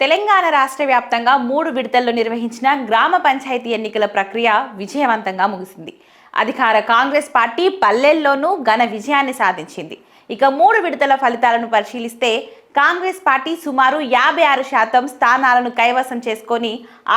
తెలంగాణ రాష్ట్ర వ్యాప్తంగా 3 విడతల్లో నిర్వహించిన గ్రామ పంచాయతీ ఎన్నికల ప్రక్రియ విజయవంతంగా ముగిసింది. అధికార కాంగ్రెస్ పార్టీ పల్లెల్లోనూ ఘన విజయాన్ని సాధించింది. ఇక 3 విడతల ఫలితాలను పరిశీలిస్తే కాంగ్రెస్ పార్టీ సుమారు 56% స్థానాలను కైవసం చేసుకొని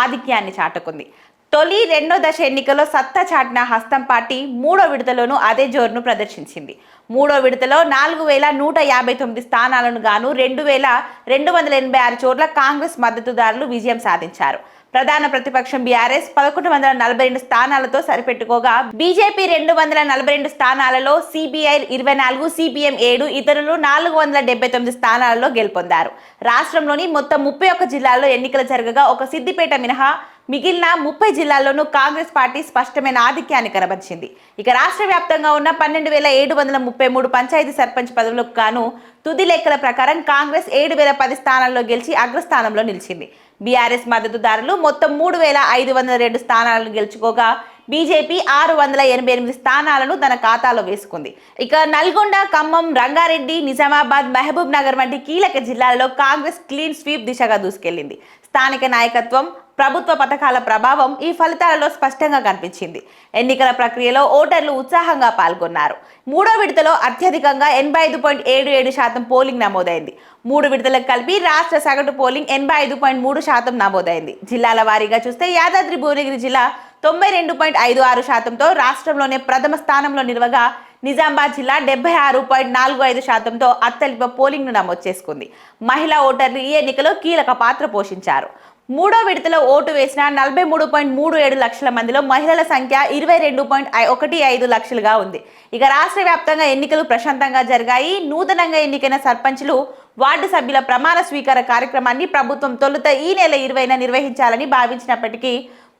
ఆధిక్యాన్ని చాటుకుంది. తొలి రెండో దశ ఎన్నికల్లో సత్తా చాటిన హస్తం పార్టీ మూడో విడతలోనూ అదే జోరును ప్రదర్శించింది. మూడో విడతలో 4159 స్థానాలను గాను 2286 చోట్ల కాంగ్రెస్ మద్దతుదారులు విజయం సాధించారు. ప్రధాన ప్రతిపక్షం బీఆర్ఎస్ 1142 స్థానాలతో సరిపెట్టుకోగా బీజేపీ 242 స్థానాలలో, సిపిఐ 24, సిపిఎం 7, ఇతరులు 479 స్థానాలలో గెలుపొందారు. రాష్ట్రంలోని మొత్తం 31 జిల్లాల్లో ఎన్నికలు జరగగా ఒక సిద్దిపేట మినహా మిగిలిన 30 జిల్లాల్లోనూ కాంగ్రెస్ పార్టీ స్పష్టమైన ఆధిక్యాన్ని కనబరిచింది. ఇక రాష్ట్ర వ్యాప్తంగా ఉన్న 12,733 పంచాయతీ సర్పంచ్ పదవులకు గాను తుది లెక్కల ప్రకారం కాంగ్రెస్ 7,010 స్థానాల్లో గెలిచి అగ్రస్థానంలో నిలిచింది. బీఆర్ఎస్ మద్దతుదారులు మొత్తం 3,502 స్థానాలను గెలుచుకోగా బీజేపీ 688 స్థానాలను తన ఖాతాలో వేసుకుంది. ఇక నల్గొండ, ఖమ్మం, రంగారెడ్డి, నిజామాబాద్, మహబూబ్ నగర్ వంటి కీలక జిల్లాల్లో కాంగ్రెస్ క్లీన్ స్వీప్ దిశగా దూసుకెళ్లింది. స్థానిక నాయకత్వం, ప్రభుత్వ పథకాల ప్రభావం ఈ ఫలితాలలో స్పష్టంగా కనిపించింది. ఎన్నికల ప్రక్రియలో ఓటర్లు ఉత్సాహంగా పాల్గొన్నారు. మూడో విడతలో అత్యధికంగా 85.77% పోలింగ్ నమోదైంది. 3 విడతలకు కలిపి రాష్ట్ర సగటు పోలింగ్ 85.3% నమోదైంది. జిల్లాల వారీగా చూస్తే యాదాద్రి భువనగిరి జిల్లా 92.56%తో రాష్ట్రంలోనే ప్రథమ స్థానంలో నిలవగా నిజామాబాద్ జిల్లా 76.45%తో అత్యల్ప పోలింగ్ను నమోదు చేసుకుంది. మహిళా ఓటర్లు ఈ ఎన్నికలో కీలక పాత్ర పోషించారు. మూడో విడతలో ఓటు వేసిన 43.37 లక్షల మందిలో మహిళల సంఖ్య 22.15 లక్షలుగా ఉంది. ఇక రాష్ట్ర వ్యాప్తంగా ఎన్నికలు ప్రశాంతంగా జరిగాయి. నూతనంగా ఎన్నికైన సర్పంచులు, వార్డు సభ్యుల ప్రమాణ స్వీకార కార్యక్రమాన్ని ప్రభుత్వం తొలుత ఈ నెల 20న నిర్వహించాలని భావించినప్పటికీ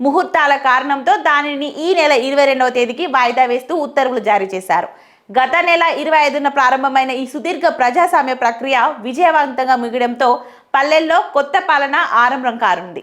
ముహూర్తాల కారణంతో దానిని ఈ నెల 22వ తేదీకి వాయిదా వేస్తూ ఉత్తర్వులు జారీ చేశారు. గత నెల 25న ప్రారంభమైన ఈ సుదీర్ఘ ప్రజాస్వామ్య ప్రక్రియ విజయవంతంగా ముగియడంతో పల్లెల్లో కొత్త పాలన ఆరంభం కానుంది.